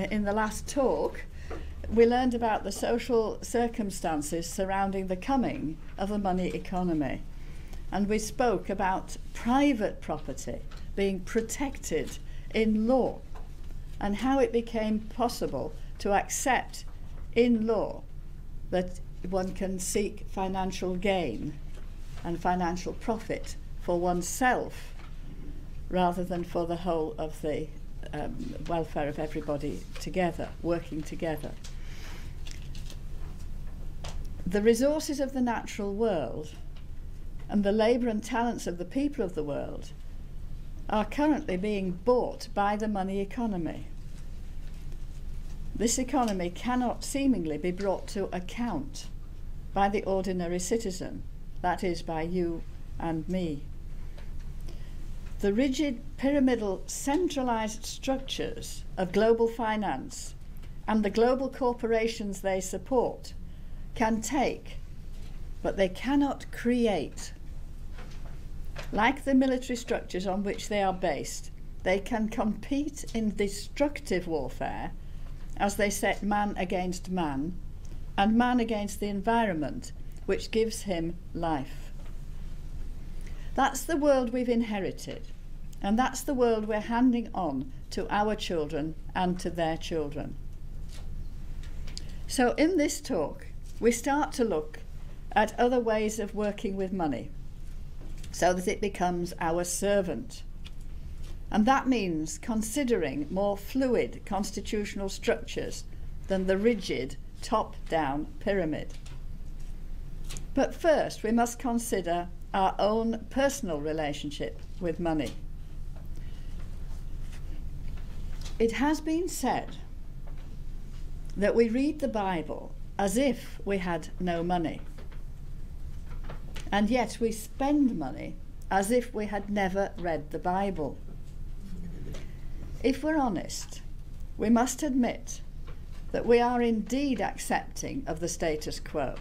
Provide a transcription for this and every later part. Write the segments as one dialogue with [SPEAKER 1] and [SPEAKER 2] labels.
[SPEAKER 1] In the last talk, we learned about the social circumstances surrounding the coming of a money economy. And we spoke about private property being protected in law and how it became possible to accept in law that one can seek financial gain and financial profit for oneself rather than for the whole of the welfare of everybody together, working together. The resources of the natural world and the labour and talents of the people of the world are currently being bought by the money economy. This economy cannot seemingly be brought to account by the ordinary citizen, that is, by you and me. The rigid pyramidal centralised structures of global finance and the global corporations they support can take, but they cannot create. Like the military structures on which they are based, they can compete in destructive warfare as they set man against man and man against the environment which gives him life. That's the world we've inherited, and that's the world we're handing on to our children and to their children. So in this talk, we start to look at other ways of working with money so that it becomes our servant. And that means considering more fluid constitutional structures than the rigid top-down pyramid. But first, we must consider our own personal relationship with money. It has been said that we read the Bible as if we had no money, and yet we spend money as if we had never read the Bible. If we're honest, we must admit that we are indeed accepting of the status quo.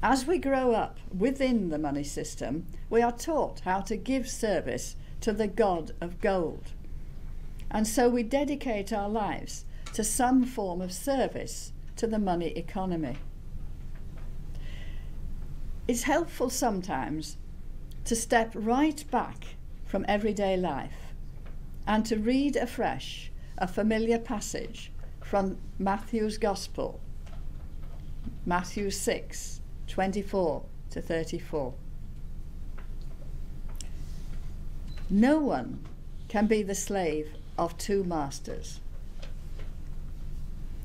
[SPEAKER 1] As we grow up within the money system, we are taught how to give service to the God of gold. And so we dedicate our lives to some form of service to the money economy. It's helpful sometimes to step right back from everyday life and to read afresh a familiar passage from Matthew's Gospel, Matthew 6:24 to 34. No one can be the slave of two masters.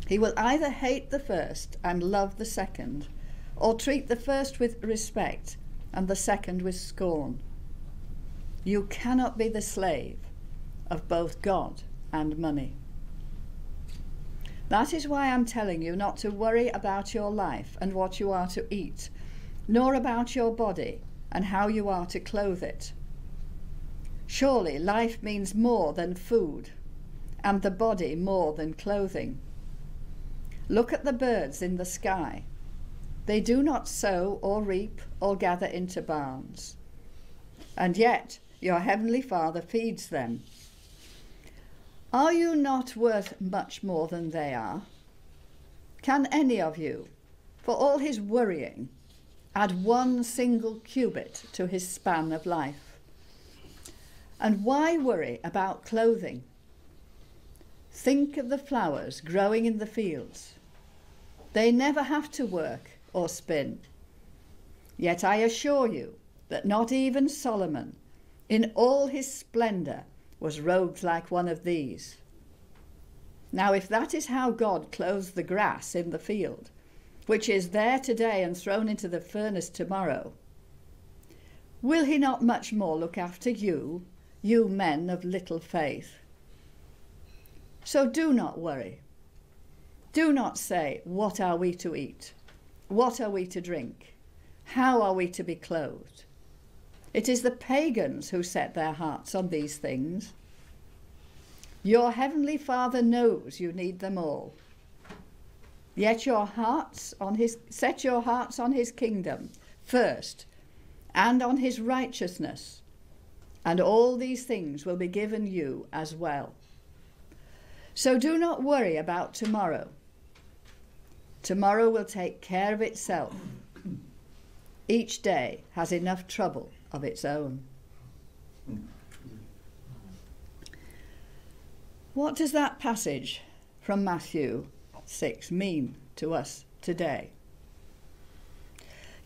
[SPEAKER 1] He will either hate the first and love the second, or treat the first with respect and the second with scorn. You cannot be the slave of both God and money. That is why I'm telling you not to worry about your life and what you are to eat, nor about your body and how you are to clothe it. Surely life means more than food, and the body more than clothing. Look at the birds in the sky. They do not sow or reap or gather into barns, and yet your heavenly Father feeds them. Are you not worth much more than they are? Can any of you, for all his worrying, add one single cubit to his span of life? And why worry about clothing? Think of the flowers growing in the fields. They never have to work or spin. Yet I assure you that not even Solomon, in all his splendour, was robed like one of these. Now, if that is how God clothes the grass in the field, which is there today and thrown into the furnace tomorrow, will he not much more look after you, you men of little faith? So do not worry. Do not say, what are we to eat? What are we to drink? How are we to be clothed? It is the pagans who set their hearts on these things. Your heavenly Father knows you need them all. Yet set your hearts on his kingdom first, and on his righteousness, and all these things will be given you as well. So do not worry about tomorrow. Tomorrow will take care of itself. Each day has enough trouble of its own. What does that passage from Matthew 6 mean to us today?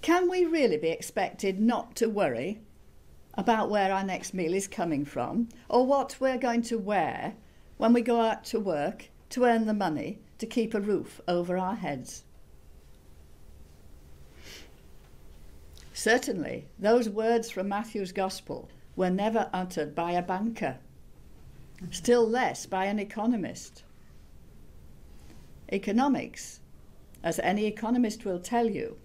[SPEAKER 1] Can we really be expected not to worry about where our next meal is coming from, or what we're going to wear when we go out to work to earn the money to keep a roof over our heads? Certainly, those words from Matthew's Gospel were never uttered by a banker, still less by an economist. Economics, as any economist will tell you,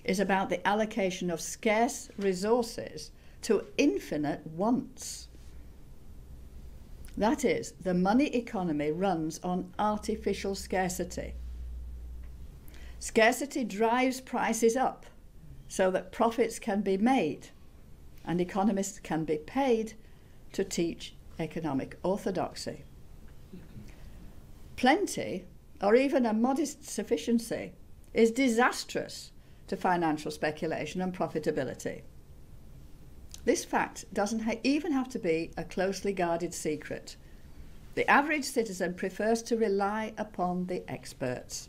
[SPEAKER 1] is about the allocation of scarce resources to infinite wants. That is, the money economy runs on artificial scarcity. Scarcity drives prices up so that profits can be made and economists can be paid to teach economic orthodoxy. Plenty, or even a modest sufficiency, is disastrous to financial speculation and profitability. This fact doesn't even have to be a closely guarded secret. The average citizen prefers to rely upon the experts.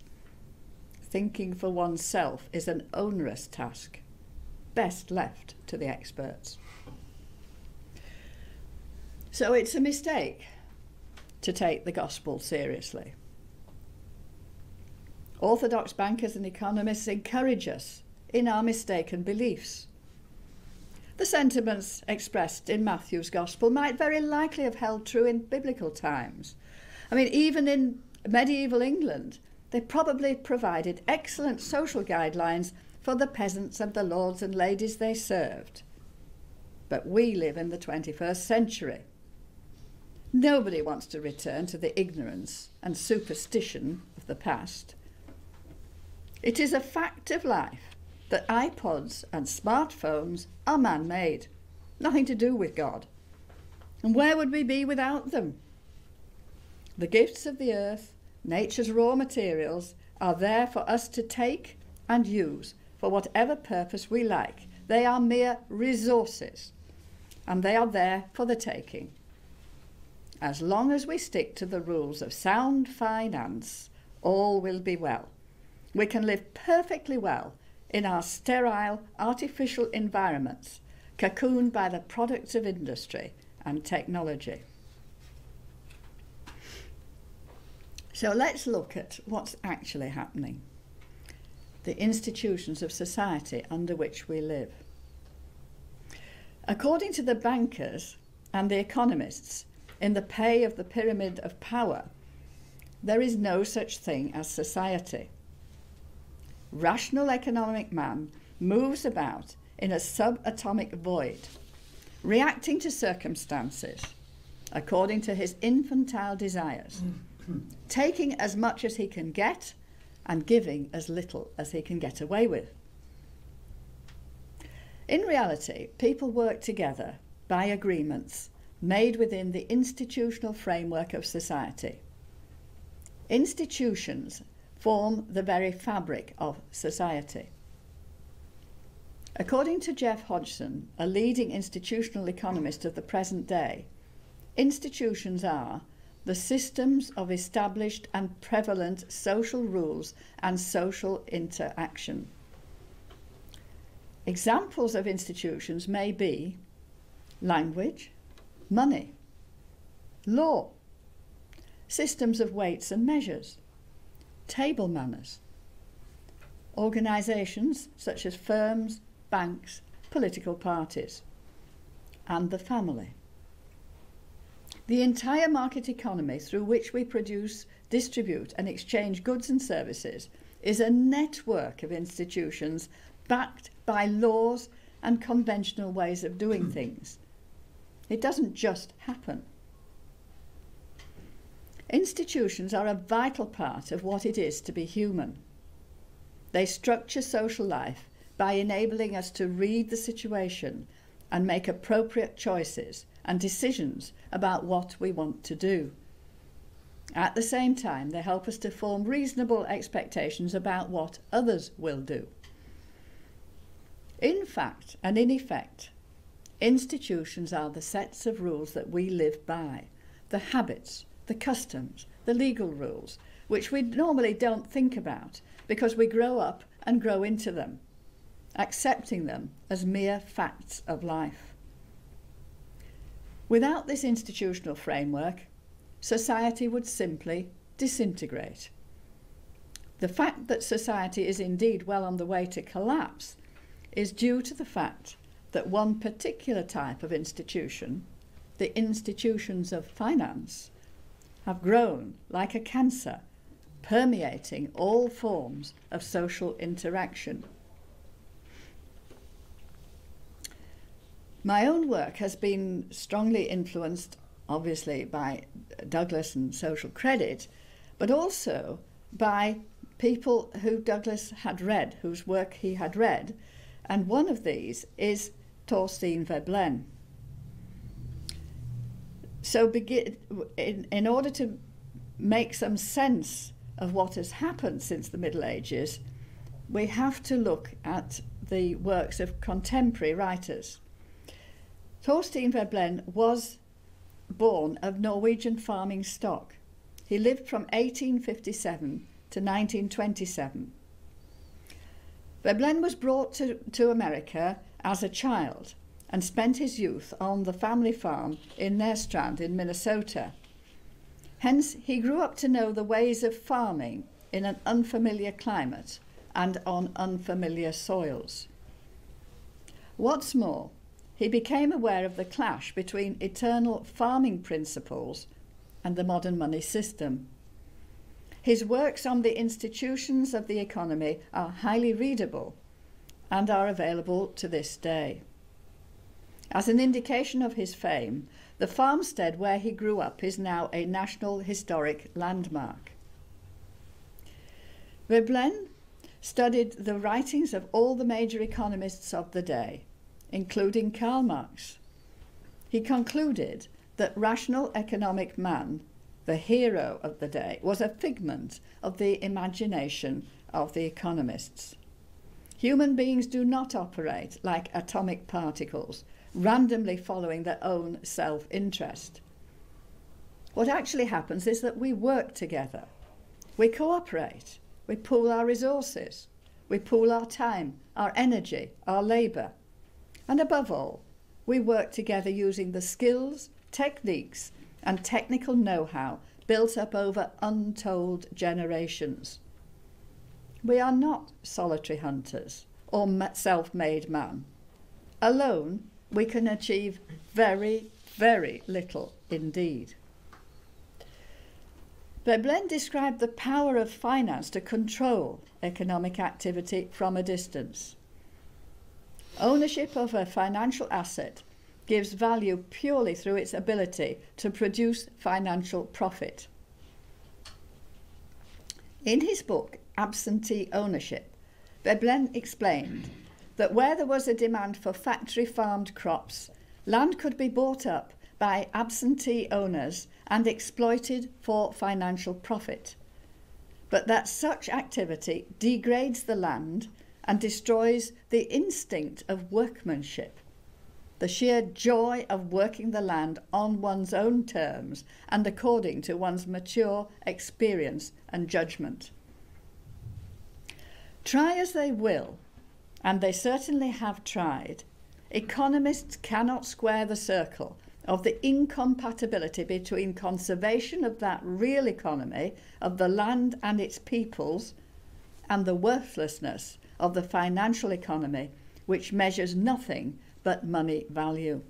[SPEAKER 1] Thinking for oneself is an onerous task, best left to the experts. So it's a mistake to take the gospel seriously. Orthodox bankers and economists encourage us in our mistaken beliefs. The sentiments expressed in Matthew's Gospel might very likely have held true in biblical times. I mean, even in medieval England, they probably provided excellent social guidelines for the peasants and the lords and ladies they served. But we live in the 21st century. Nobody wants to return to the ignorance and superstition of the past. It is a fact of life that iPods and smartphones are man-made, nothing to do with God. And where would we be without them? The gifts of the earth, nature's raw materials, are there for us to take and use for whatever purpose we like. They are mere resources, and they are there for the taking. As long as we stick to the rules of sound finance, all will be well. We can live perfectly well in our sterile, artificial environments, cocooned by the products of industry and technology. So let's look at what's actually happening. The institutions of society under which we live. According to the bankers and the economists in the pay of the pyramid of power, there is no such thing as society. Rational economic man moves about in a subatomic void, reacting to circumstances according to his infantile desires, taking as much as he can get and giving as little as he can get away with. In reality, people work together by agreements made within the institutional framework of society. Institutions form the very fabric of society. According to Jeff Hutchinson, a leading institutional economist of the present day, institutions are the systems of established and prevalent social rules and social interaction. Examples of institutions may be language, money, law, systems of weights and measures, table manners, organisations such as firms, banks, political parties, and the family. The entire market economy through which we produce, distribute and exchange goods and services is a network of institutions backed by laws and conventional ways of doing things. It doesn't just happen. Institutions are a vital part of what it is to be human. They structure social life by enabling us to read the situation and make appropriate choices and decisions about what we want to do. At the same time, they help us to form reasonable expectations about what others will do. In fact and in effect, institutions are the sets of rules that we live by, the habits, the customs, the legal rules, which we normally don't think about because we grow up and grow into them, accepting them as mere facts of life. Without this institutional framework, society would simply disintegrate. The fact that society is indeed well on the way to collapse is due to the fact that one particular type of institution, the institutions of finance, have grown like a cancer, permeating all forms of social interaction. My own work has been strongly influenced, obviously, by Douglas and social credit, but also by people who Douglas had read, whose work he had read, and one of these is Thorstein Veblen. So in order to make some sense of what has happened since the Middle Ages, we have to look at the works of contemporary writers. Thorstein Veblen was born of Norwegian farming stock. He lived from 1857 to 1927. Veblen was brought to America as a child and spent his youth on the family farm in Nerstrand in Minnesota. Hence, he grew up to know the ways of farming in an unfamiliar climate and on unfamiliar soils. What's more, he became aware of the clash between eternal farming principles and the modern money system. His works on the institutions of the economy are highly readable and are available to this day. As an indication of his fame, the farmstead where he grew up is now a National Historic Landmark. Veblen studied the writings of all the major economists of the day, including Karl Marx. He concluded that rational economic man, the hero of the day, was a figment of the imagination of the economists. Human beings do not operate like atomic particles, randomly following their own self-interest. What actually happens is that we work together. We cooperate. We pool our resources. We pool our time, our energy, our labour. And above all, we work together using the skills, techniques, and technical know-how built up over untold generations. We are not solitary hunters or self-made man. Alone, we can achieve very, very little indeed. Veblen described the power of finance to control economic activity from a distance. Ownership of a financial asset gives value purely through its ability to produce financial profit. In his book, Absentee Ownership, Veblen explained that where there was a demand for factory-farmed crops, land could be bought up by absentee owners and exploited for financial profit, but that such activity degrades the land and destroys the instinct of workmanship, the sheer joy of working the land on one's own terms and according to one's mature experience and judgment. Try as they will, and they certainly have tried, economists cannot square the circle of the incompatibility between conservation of that real economy of the land and its peoples and the worthlessness of the financial economy, which measures nothing but money value.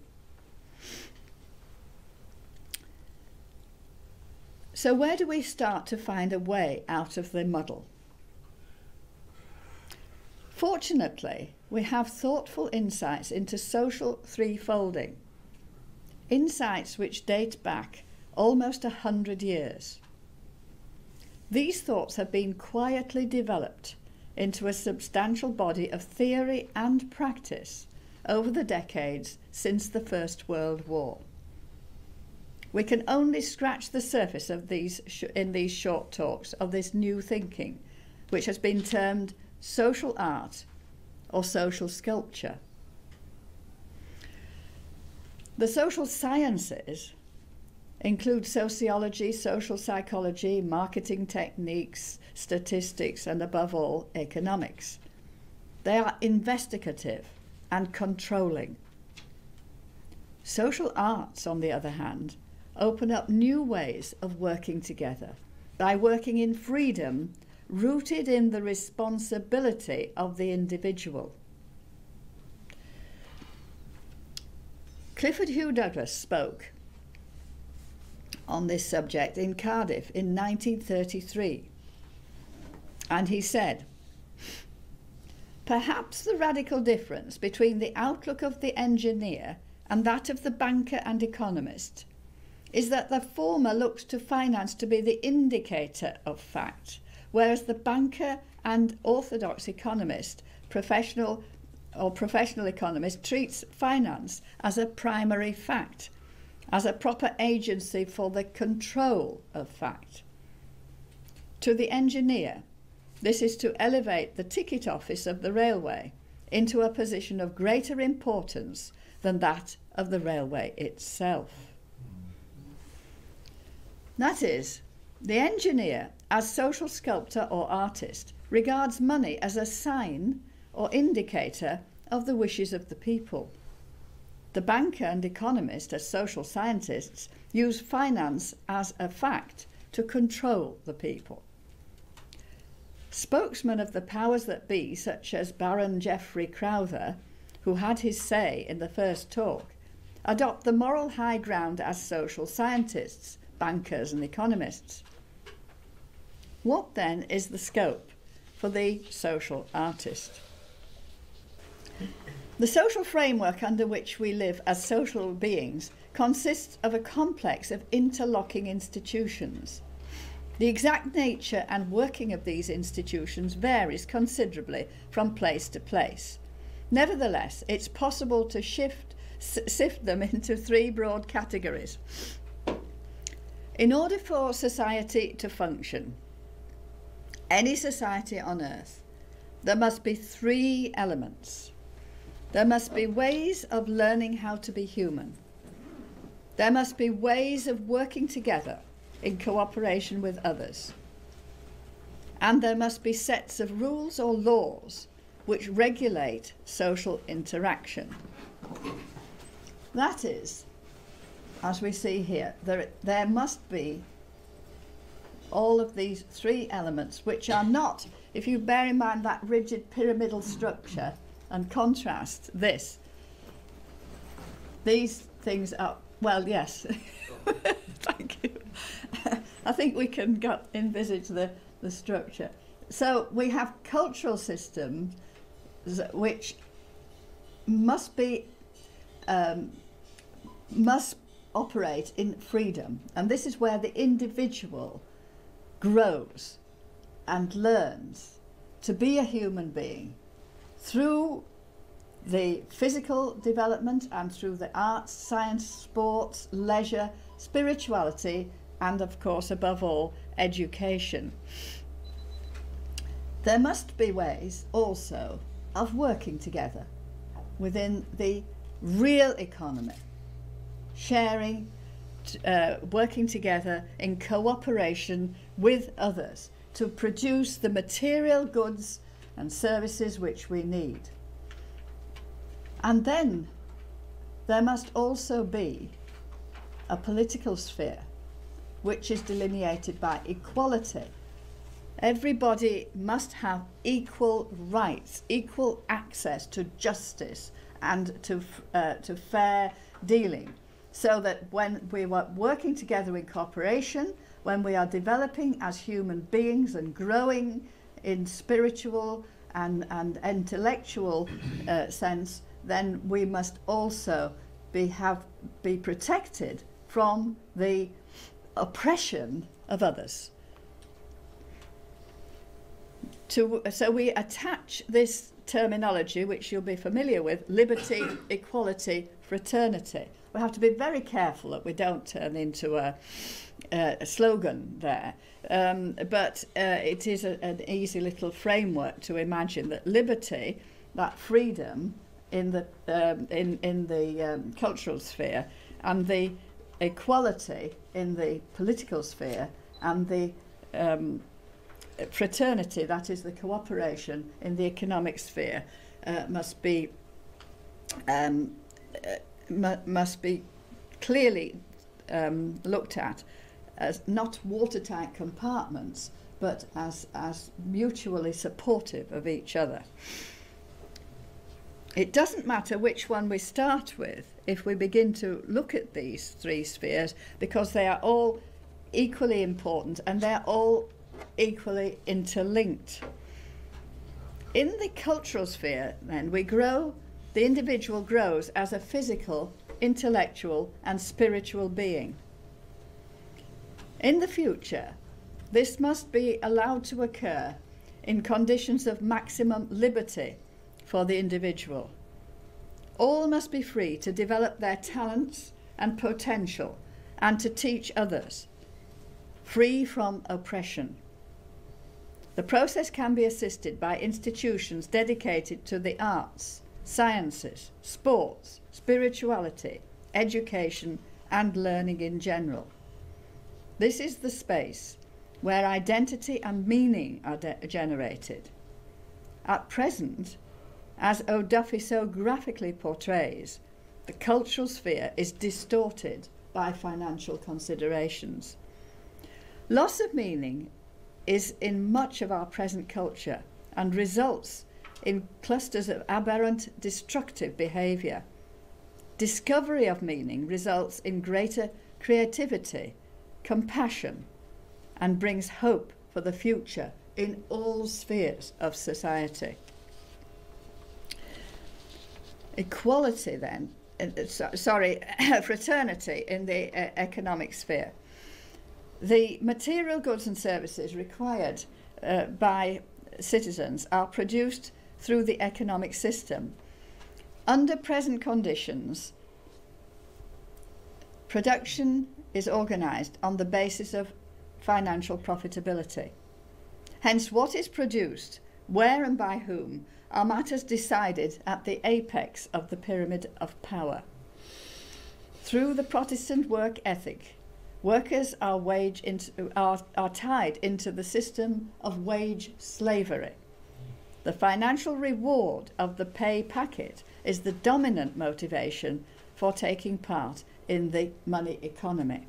[SPEAKER 1] So where do we start to find a way out of the muddle? Fortunately, we have thoughtful insights into social threefolding, insights which date back almost 100 years. These thoughts have been quietly developed into a substantial body of theory and practice over the decades since the First World War. We can only scratch the surface of in these short talks of this new thinking, which has been termed social art or social sculpture. The social sciences include sociology, social psychology, marketing techniques, statistics, and above all, economics. They are investigative and controlling. Social arts, on the other hand, open up new ways of working together by working in freedom rooted in the responsibility of the individual. Clifford Hugh Douglas spoke on this subject in Cardiff in 1933, and he said, "Perhaps the radical difference between the outlook of the engineer and that of the banker and economist is that the former looks to finance to be the indicator of fact, whereas the banker and orthodox economist, professional economist, treats finance as a primary fact, as a proper agency for the control of fact. To the engineer, this is to elevate the ticket office of the railway into a position of greater importance than that of the railway itself." That is, the engineer, as social sculptor or artist, regards money as a sign or indicator of the wishes of the people. The banker and economist, as social scientists, use finance as a fact to control the people. Spokesmen of the powers that be, such as Baron Geoffrey Crowther, who had his say in the first talk, adopt the moral high ground as social scientists, bankers and economists. What then is the scope for the social artist? The social framework under which we live as social beings consists of a complex of interlocking institutions. The exact nature and working of these institutions varies considerably from place to place. Nevertheless, it's possible to sift them into three broad categories. In order for society to function, any society on earth, there must be three elements. There must be ways of learning how to be human. There must be ways of working together in cooperation with others. And there must be sets of rules or laws which regulate social interaction. That is, as we see here, there must be all of these three elements, which are not, if you bear in mind that rigid pyramidal structure and contrast this, these things are, well, yes, thank you. I think we can envisage the structure. So we have cultural systems which must operate in freedom, and this is where the individual grows and learns to be a human being through the physical development and through the arts, science, sports, leisure, spirituality, and of course, above all, education. There must be ways also of working together within the real economy, sharing, working together in cooperation with others to produce the material goods and services which we need. And then there must also be a political sphere which is delineated by equality. Everybody must have equal rights, equal access to justice and to fair dealing, so that when we are working together in cooperation, when we are developing as human beings and growing in spiritual and intellectual sense, then we must also be protected from the oppression of others. So we attach this terminology, which you'll be familiar with, liberty, equality, fraternity, we have to be very careful that we don't turn into a slogan there. But it is an easy little framework to imagine that liberty, that freedom in the cultural sphere, and the equality in the political sphere, and the fraternity, that is the cooperation in the economic sphere, must be clearly looked at as not watertight compartments, but as mutually supportive of each other. It doesn't matter which one we start with if we begin to look at these three spheres, because they are all equally important and they're all equally interlinked. In the cultural sphere, then, the individual grows as a physical, intellectual and spiritual being. In the future, this must be allowed to occur in conditions of maximum liberty for the individual. All must be free to develop their talents and potential and to teach others, free from oppression. The process can be assisted by institutions dedicated to the arts, sciences, sports, spirituality, education and learning in general. This is the space where identity and meaning are generated. At present, as O'Duffy so graphically portrays, the cultural sphere is distorted by financial considerations. Loss of meaning is in much of our present culture and results in clusters of aberrant destructive behaviour. Discovery of meaning results in greater creativity, compassion, and brings hope for the future in all spheres of society. Equality then, fraternity in the economic sphere. The material goods and services required by citizens are produced through the economic system. Under present conditions, production is organised on the basis of financial profitability. Hence, what is produced, where and by whom, are matters decided at the apex of the pyramid of power. Through the Protestant work ethic, workers are tied into the system of wage slavery. The financial reward of the pay packet is the dominant motivation for taking part in the money economy.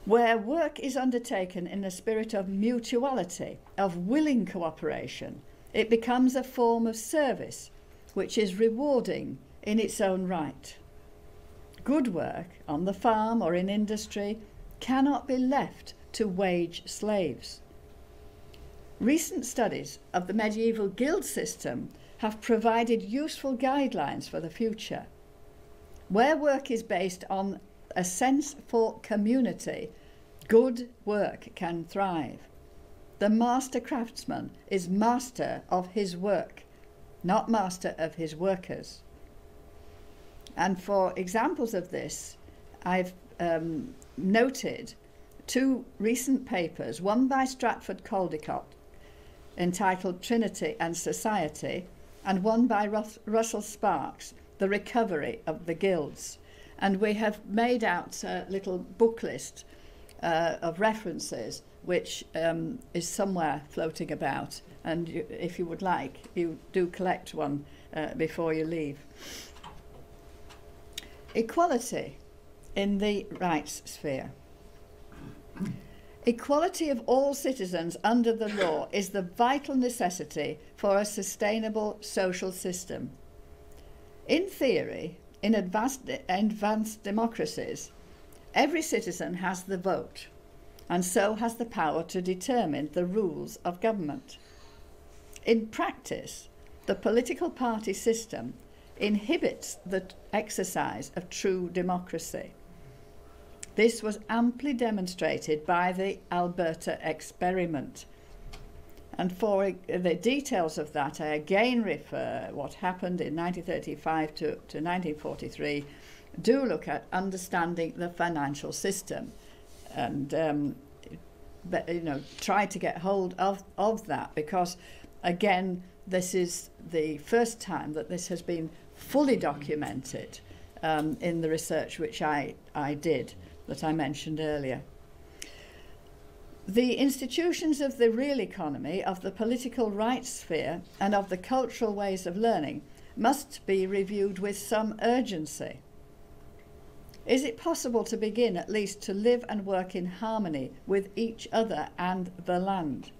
[SPEAKER 1] Where work is undertaken in a spirit of mutuality, of willing cooperation, it becomes a form of service which is rewarding in its own right. Good work on the farm or in industry cannot be left to wage slaves. Recent studies of the medieval guild system have provided useful guidelines for the future. Where work is based on a sense for community, good work can thrive. The master craftsman is master of his work, not master of his workers. And for examples of this, I've noted two recent papers, one by Stratford Caldecott, entitled Trinity and Society, and one by Russell Sparks, The Recovery of the Guilds. And we have made out a little book list of references, which is somewhere floating about. And if you would like, you do collect one before you leave. Equality in the rights sphere. Equality of all citizens under the law is the vital necessity for a sustainable social system. In theory, in advanced democracies, every citizen has the vote, and so has the power to determine the rules of government. In practice, the political party system inhibits the exercise of true democracy. This was amply demonstrated by the Alberta experiment. And for the details of that, I again refer what happened in 1935 to 1943. Do look at Understanding the Financial System, and try to get hold of that, because again, this is the first time that this has been fully documented in the research which I did, that I mentioned earlier. The institutions of the real economy, of the political rights sphere, and of the cultural ways of learning must be reviewed with some urgency. Is it possible to begin at least to live and work in harmony with each other and the land?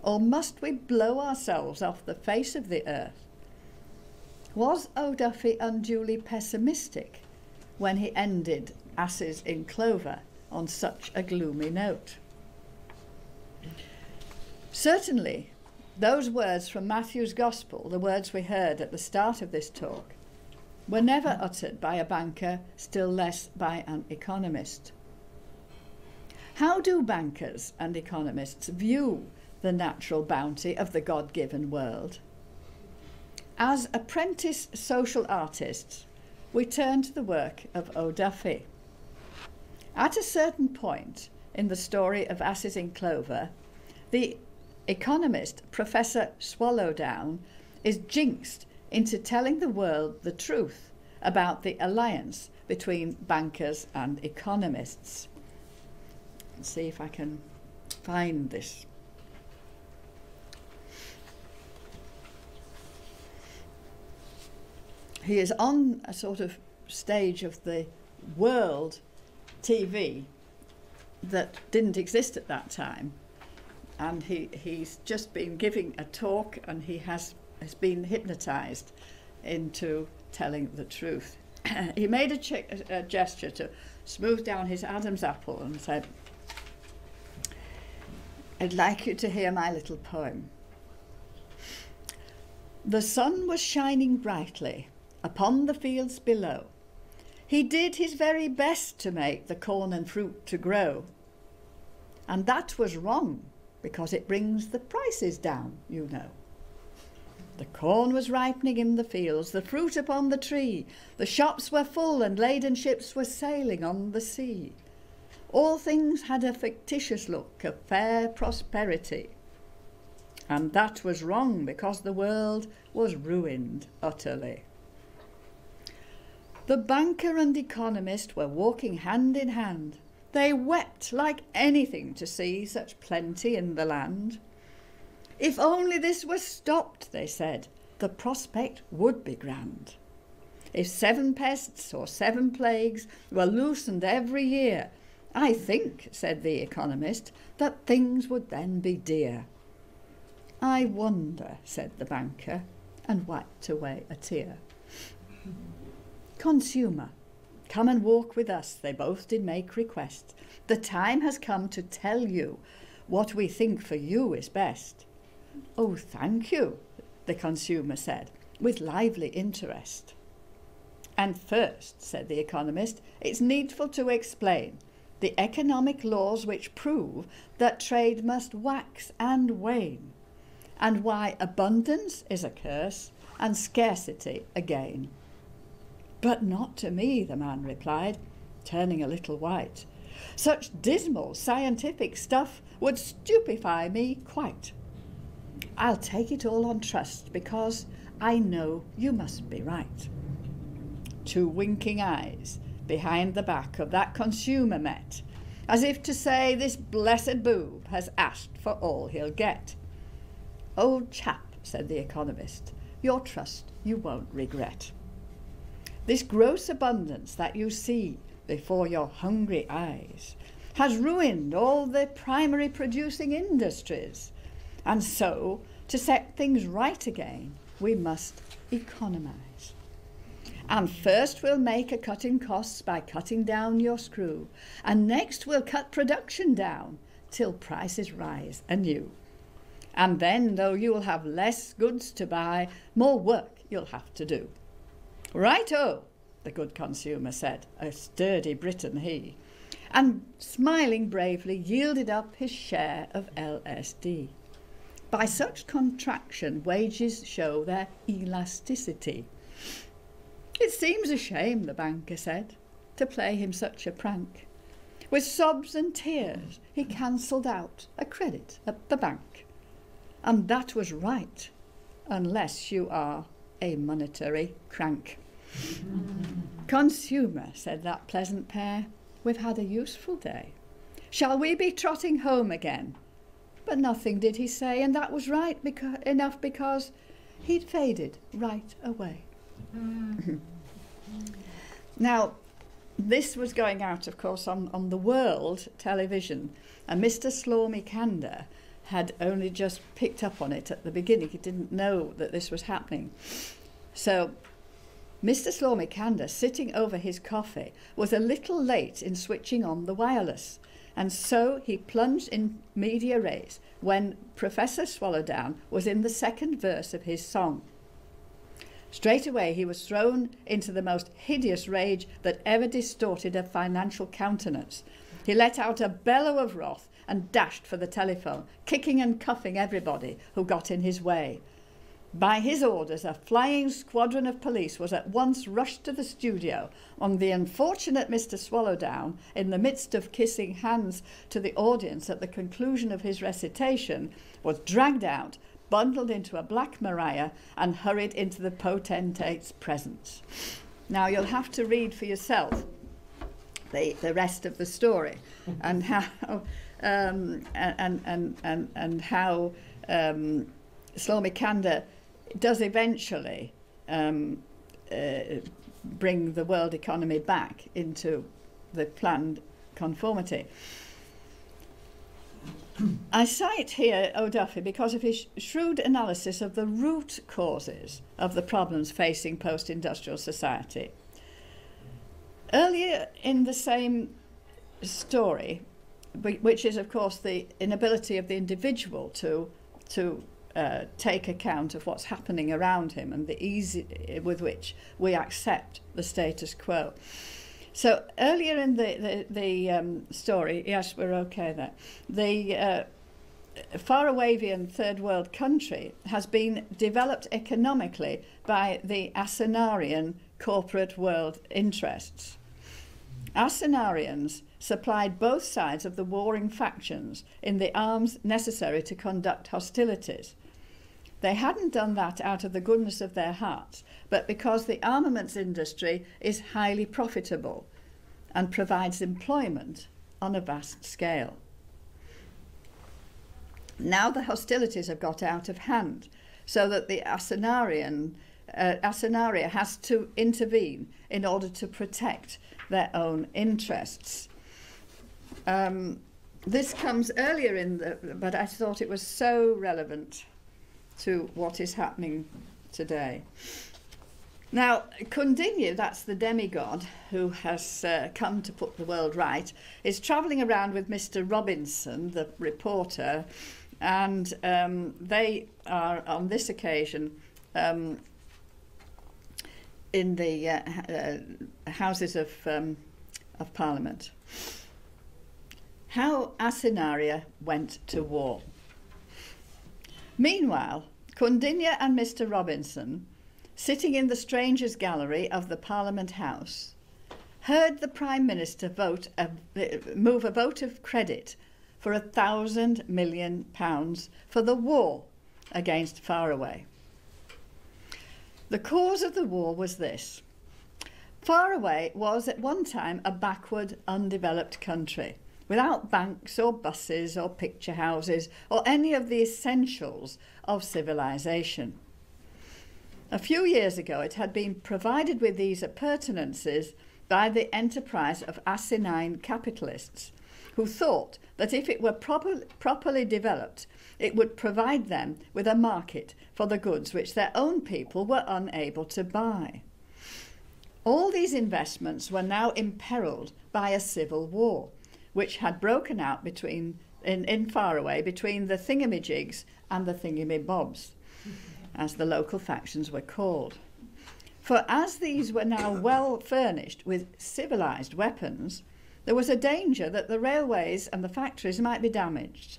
[SPEAKER 1] Or must we blow ourselves off the face of the earth? Was O'Duffy unduly pessimistic when he ended Asses in Clover on such a gloomy note? Certainly, those words from Matthew's Gospel, the words we heard at the start of this talk, were never uttered by a banker, still less by an economist. How do bankers and economists view the natural bounty of the God-given world? As apprentice social artists, we turn to the work of O'Duffy. At a certain point in the story of Asses in Clover, the economist Professor Swallowdown is jinxed into telling the world the truth about the alliance between bankers and economists. Let's see if I can find this. He is on a sort of stage of the world TV that didn't exist at that time. And he's just been giving a talk, and he has been hypnotized into telling the truth. He made a gesture to smooth down his Adam's apple and said, "I'd like you to hear my little poem." The sun was shining brightly upon the fields below. He did his very best to make the corn and fruit to grow. And that was wrong, because it brings the prices down, you know. The corn was ripening in the fields, the fruit upon the tree. The shops were full and laden ships were sailing on the sea. All things had a fictitious look of fair prosperity. And that was wrong, because the world was ruined utterly. The banker and economist were walking hand in hand. They wept like anything to see such plenty in the land. If only this were stopped, they said, the prospect would be grand. If 7 pests or 7 plagues were loosened every year, I think, said the economist, that things would then be dear. I wonder, said the banker, and wiped away a tear. Consumer, come and walk with us, they both did make request. The time has come to tell you what we think for you is best. Oh, thank you, the consumer said, with lively interest. And first, said the economist, it's needful to explain the economic laws which prove that trade must wax and wane, and why abundance is a curse and scarcity a gain. But not to me, the man replied, turning a little white. Such dismal scientific stuff would stupefy me quite. I'll take it all on trust, because I know you must be right. 2 winking eyes behind the back of that consumer met, as if to say this blessed boob has asked for all he'll get. Old chap, said the economist, your trust you won't regret. This gross abundance that you see before your hungry eyes has ruined all the primary producing industries, and so, to set things right again, we must economise. And first we'll make a cut in costs by cutting down your screw, and next we'll cut production down till prices rise anew. And then, though you'll have less goods to buy, more work you'll have to do. Right-o, the good consumer said, a sturdy Briton he, and smiling bravely yielded up his share of LSD. By such contraction, wages show their elasticity. It seems a shame, the banker said, to play him such a prank. With sobs and tears, he cancelled out a credit at the bank. And that was right, unless you are a monetary crank. Consumer, said that pleasant pair, we've had a useful day. Shall we be trotting home again? But nothing did he say, and that was right enough because he'd faded right away. Now, this was going out, of course, on the World television, and Mr. Slormy-Kander had only just picked up on it at the beginning. He didn't know that this was happening. So Mr. Slormy-Kander, sitting over his coffee, was a little late in switching on the wireless, and so he plunged in media res when Professor Swallowdown was in the second verse of his song. Straight away he was thrown into the most hideous rage that ever distorted a financial countenance. He let out a bellow of wrath and dashed for the telephone, kicking and cuffing everybody who got in his way. By his orders, a flying squadron of police was at once rushed to the studio, and the unfortunate Mr. Swallowdown, in the midst of kissing hands to the audience at the conclusion of his recitation, was dragged out, bundled into a black Maria, and hurried into the potentate's presence. Now you'll have to read for yourself the rest of the story and how how Slormy-Kander does eventually bring the world economy back into the planned conformity. I cite here O'Duffy because of his shrewd analysis of the root causes of the problems facing post-industrial society. Earlier in the same story, which is of course the inability of the individual to take account of what's happening around him and the ease with which we accept the status quo. So earlier in the story, yes, we're okay there, the Farawavian third world country has been developed economically by the Asenarian corporate world interests. Asenarians supplied both sides of the warring factions in the arms necessary to conduct hostilities. They hadn't done that out of the goodness of their hearts, but because the armaments industry is highly profitable and provides employment on a vast scale. Now the hostilities have got out of hand, so that the Asenaria has to intervene in order to protect their own interests. This comes earlier in but I thought it was so relevant to what is happening today. Now, Kundinyu, that's the demigod who has come to put the world right, is travelling around with Mr. Robinson, the reporter, and they are, on this occasion, in the Houses of Parliament. How Asenaria went to war. Meanwhile, Kundinyu and Mr. Robinson, sitting in the Strangers' Gallery of the Parliament House, heard the Prime Minister move a vote of credit for £1,000 million for the war against Faraway. The cause of the war was this. Faraway was at one time a backward, undeveloped country, without banks or buses or picture houses or any of the essentials of civilization. A few years ago it had been provided with these appurtenances by the enterprise of asinine capitalists, who thought that if it were properly developed, it would provide them with a market for the goods which their own people were unable to buy. All these investments were now imperilled by a civil war, which had broken out in Faraway between the thingamajigs and the thingamybobs, as the local factions were called. For as these were now well furnished with civilized weapons, there was a danger that the railways and the factories might be damaged.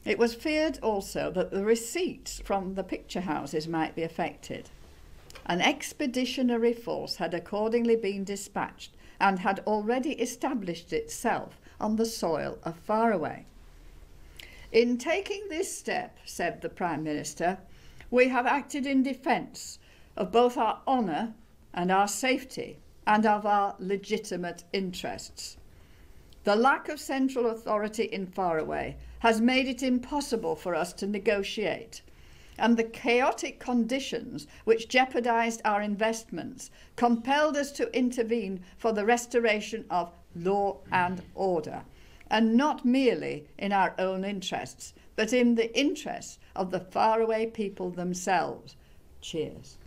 [SPEAKER 1] It was feared also that the receipts from the picture houses might be affected. An expeditionary force had accordingly been dispatched and had already established itself on the soil of Faraway. In taking this step, said the Prime Minister, we have acted in defence of both our honour and our safety and of our legitimate interests. The lack of central authority in Faraway has made it impossible for us to negotiate, and the chaotic conditions which jeopardised our investments compelled us to intervene for the restoration of law and order, and not merely in our own interests, but in the interests of the Faraway people themselves. Cheers.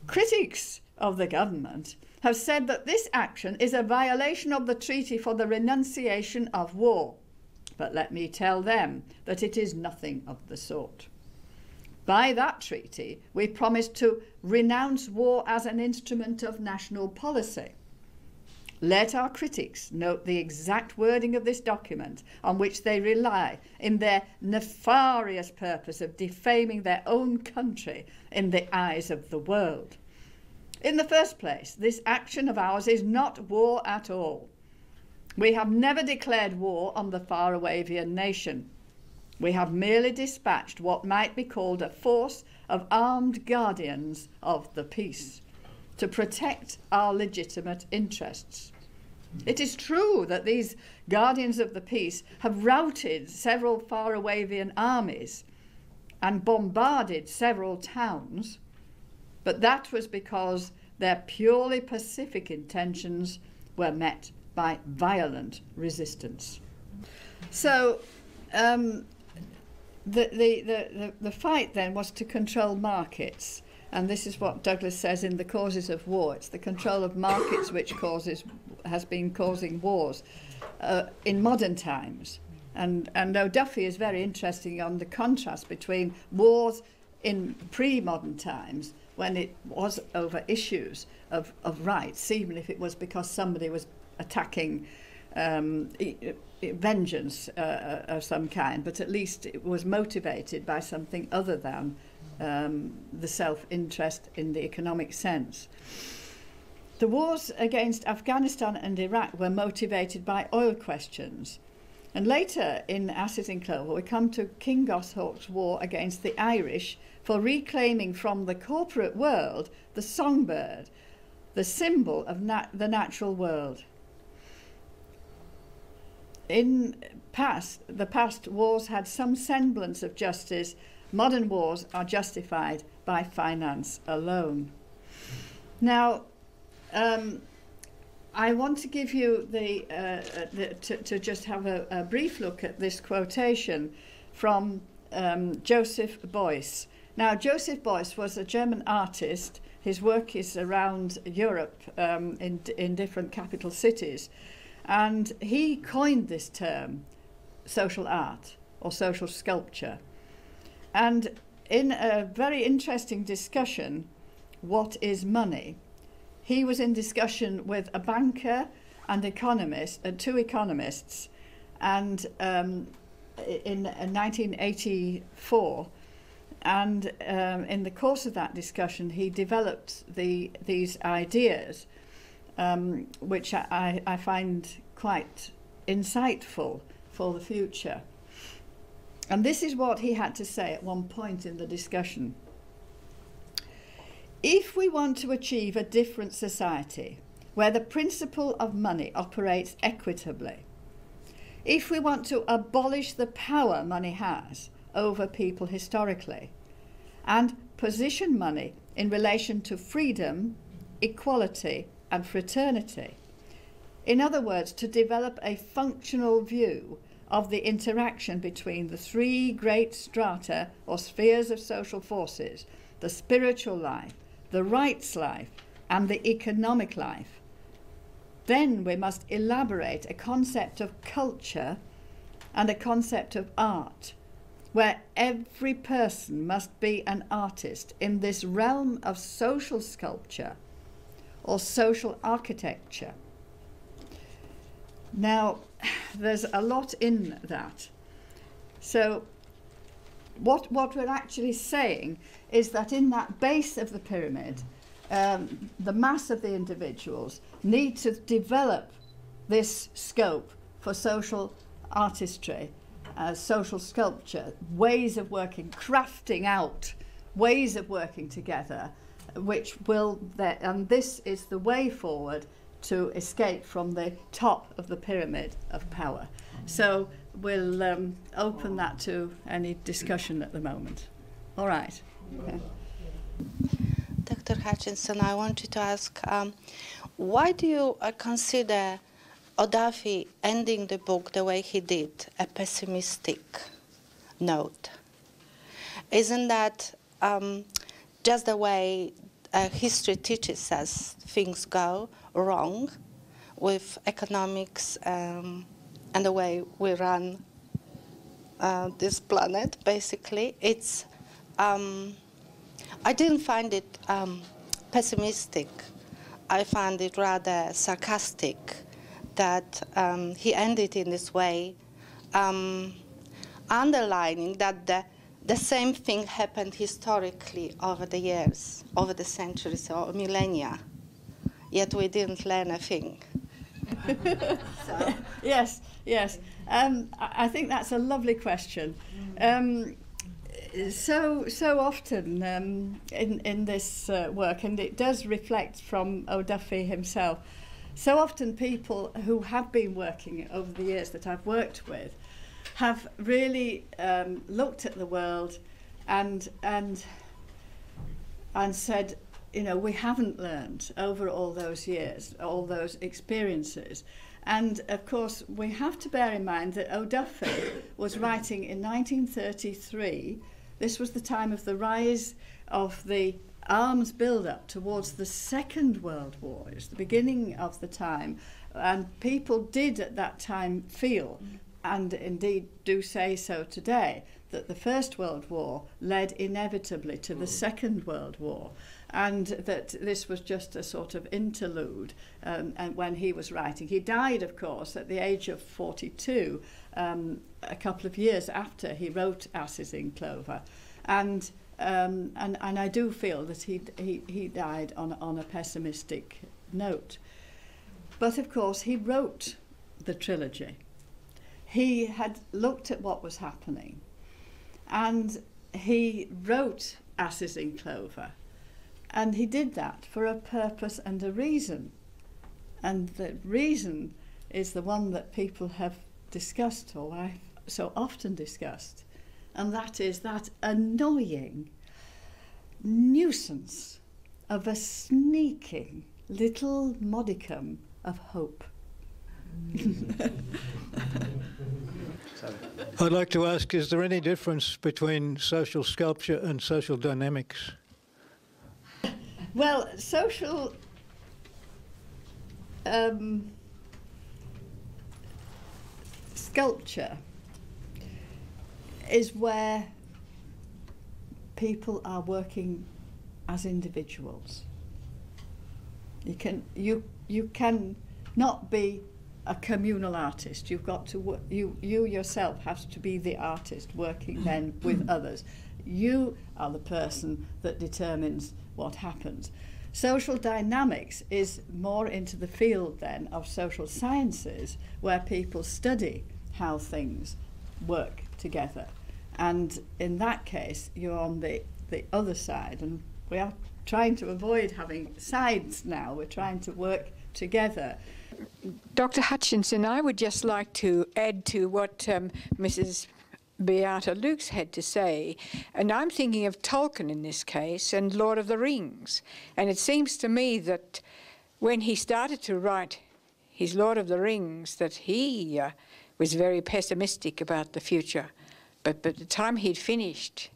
[SPEAKER 1] Critics of the government have said that this action is a violation of the treaty for the renunciation of war. But let me tell them that it is nothing of the sort. By that treaty, we promised to renounce war as an instrument of national policy. Let our critics note the exact wording of this document on which they rely in their nefarious purpose of defaming their own country in the eyes of the world. In the first place, this action of ours is not war at all. We have never declared war on the Farawavian nation. We have merely dispatched what might be called a force of armed guardians of the peace to protect our legitimate interests. It is true that these guardians of the peace have routed several Farawavian armies and bombarded several towns, but that was because their purely pacific intentions were met by violent resistance. So the fight then was to control markets, and this is what Douglas says in The Causes of War. It's the control of markets which has been causing wars in modern times. And O'Duffy is very interesting on the contrast between wars in pre-modern times, when it was over issues of rights, even if it was because somebody was attacking vengeance of some kind, but at least it was motivated by something other than the self-interest in the economic sense. The wars against Afghanistan and Iraq were motivated by oil questions. And later in Asses in Clover, we come to King Goshawk's war against the Irish for reclaiming from the corporate world the songbird, the symbol of the natural world. In the past, wars had some semblance of justice. Modern wars are justified by finance alone. Now, I want to give you to just have a brief look at this quotation from Joseph Beuys. Now, Joseph Beuys was a German artist. His work is around Europe in different capital cities. And he coined this term, social art or social sculpture. And in a very interesting discussion, what is money? He was in discussion with a banker and two economists, and in 1984. And in the course of that discussion, he developed these ideas, which I find quite insightful for the future. And this is what he had to say at one point in the discussion. If we want to achieve a different society where the principle of money operates equitably, if we want to abolish the power money has over people historically, and position money in relation to freedom, equality, and fraternity. In other words, to develop a functional view of the interaction between the three great strata or spheres of social forces, the spiritual life, the rights life, and the economic life. Then we must elaborate a concept of culture and a concept of art, where every person must be an artist in this realm of social sculpture or social architecture. Now, there's a lot in that. So what we're actually saying is that in that base of the pyramid, the mass of the individuals need to develop this scope for social artistry, social sculpture, ways of working, crafting out ways of working together, which will, and this is the way forward to escape from the top of the pyramid of power. So we'll open that to any discussion at the moment. All right. Okay.
[SPEAKER 2] Dr. Hutchinson, I wanted to ask, why do you consider O'Duffy ending the book the way he did, a pessimistic note? Isn't that just the way history teaches us things go wrong with economics and the way we run this planet, basically? It's, I didn't find it pessimistic. I found it rather sarcastic that he ended in this way, underlining that the same thing happened historically over the years, over the centuries or millennia, yet we didn't learn a thing.
[SPEAKER 1] So. Yes, yes. I think that's a lovely question. So often in this work, and it does reflect from O'Duffy himself, so often people who have been working over the years that I've worked with have really looked at the world and said, you know, we haven't learned over all those years, all those experiences. And of course, we have to bear in mind that O'Duffy was writing in 1933. This was the time of the rise of the arms build-up towards the Second World War. It's the beginning of the time. And people did at that time feel, and indeed do say so today, that the First World War led inevitably to the Second World War, and that this was just a sort of interlude. And when he was writing, he died, of course, at the age of 42, a couple of years after he wrote Asses in Clover, and I do feel that he died on a pessimistic note. But of course, he wrote the trilogy. He had looked at what was happening, and he wrote Asses in Clover, and he did that for a purpose and a reason. And the reason is the one that people have discussed, or I've so often discussed, and that is that annoying nuisance of a sneaking little modicum of hope.
[SPEAKER 3] I'd like to ask, is there any difference between social sculpture and social dynamics?
[SPEAKER 1] Well, social sculpture is where people are working as individuals. You can not be a communal artist. You've got to you yourself have to be the artist working then with others. You are the person that determines what happens. Social dynamics is more into the field then of social sciences, where people study how things work together. And in that case, you're on the other side, and we are trying to avoid having sides now. We're trying to work together.
[SPEAKER 4] Dr. Hutchinson, I would just like to add to what Mrs. Beata Lukes had to say, and I'm thinking of Tolkien in this case and Lord of the Rings. And it seems to me that when he started to write his Lord of the Rings, that he was very pessimistic about the future. But by the time he'd finished,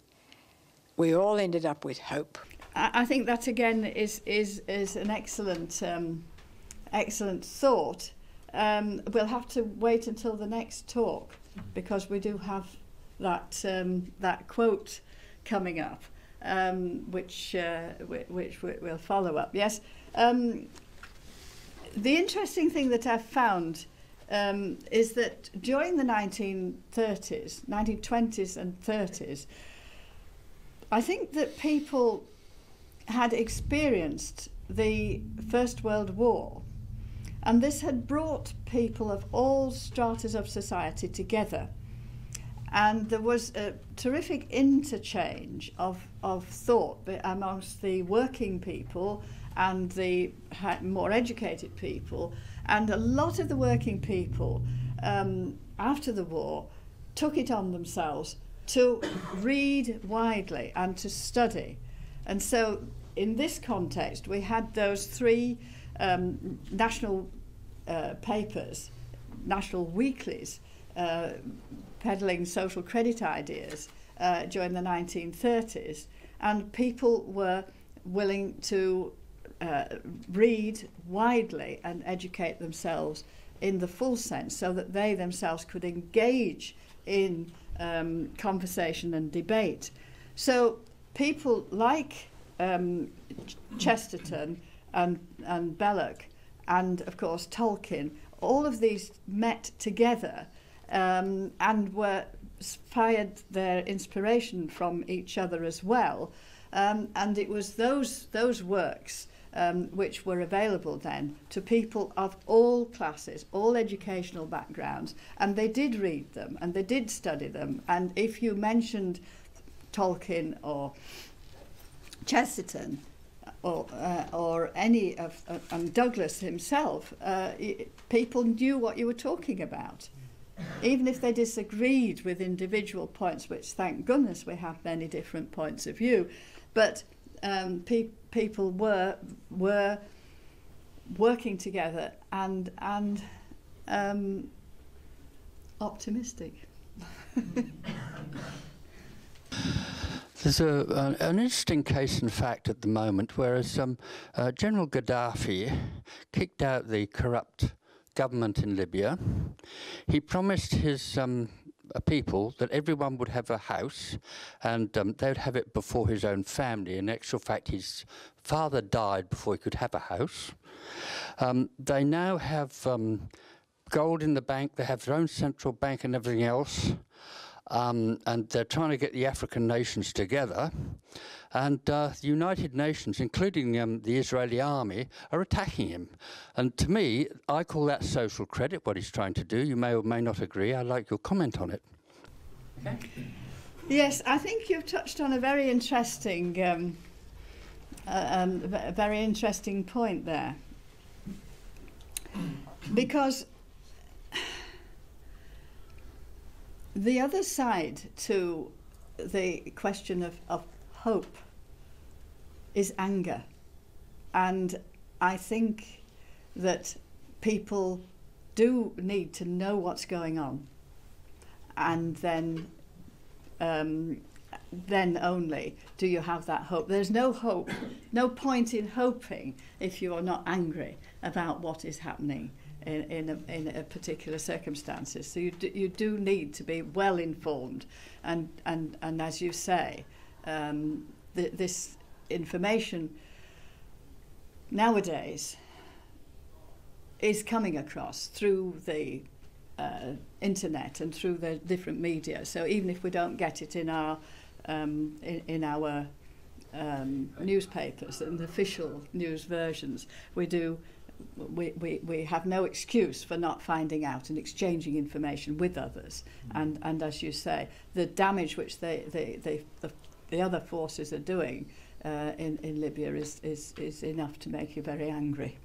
[SPEAKER 4] we all ended up with hope.
[SPEAKER 1] I think that again is an excellent excellent thought. We'll have to wait until the next talk, because we do have that quote coming up, which we'll follow up. Yes. The interesting thing that I've found is that during the 1920s and 30s, I think that people had experienced the First World War, and this had brought people of all stratas of society together. And there was a terrific interchange of thought amongst the working people and the more educated people. And a lot of the working people, after the war, took it on themselves to read widely and to study. And so in this context, we had those three national papers, national weeklies, peddling social credit ideas during the 1930s, and people were willing to read widely and educate themselves in the full sense, so that they themselves could engage in conversation and debate. So people like Chesterton and Belloc and of course Tolkien, all of these met together and were fired their inspiration from each other as well, and it was those works which were available then to people of all classes, all educational backgrounds, and they did read them and they did study them. And if you mentioned Tolkien or Chesterton or any of and Douglas himself, people knew what you were talking about, even if they disagreed with individual points, which thank goodness we have many different points of view. But people were working together and optimistic.
[SPEAKER 5] There's an interesting case in fact at the moment, whereas General Gaddafi kicked out the corrupt government in Libya. He promised his people that everyone would have a house, and they would have it before his own family. In actual fact, his father died before he could have a house. They now have gold in the bank, they have their own central bank and everything else. And they're trying to get the African nations together, and the United Nations, including the Israeli army, are attacking him. And to me, I call that social credit, what he's trying to do. You may or may not agree. I'd like your comment on it.
[SPEAKER 1] Okay. Yes, I think you've touched on a very interesting point there, because the other side to the question of hope is anger. And I think that people do need to know what's going on. And then only do you have that hope. There's no hope, no point in hoping if you are not angry about what is happening in a particular circumstances. So you do need to be well informed, and as you say, this information nowadays is coming across through the internet and through the different media. So even if we don't get it in our newspapers and official news versions, we have no excuse for not finding out and exchanging information with others. And as you say, the damage which the other forces are doing in Libya is enough to make you very angry.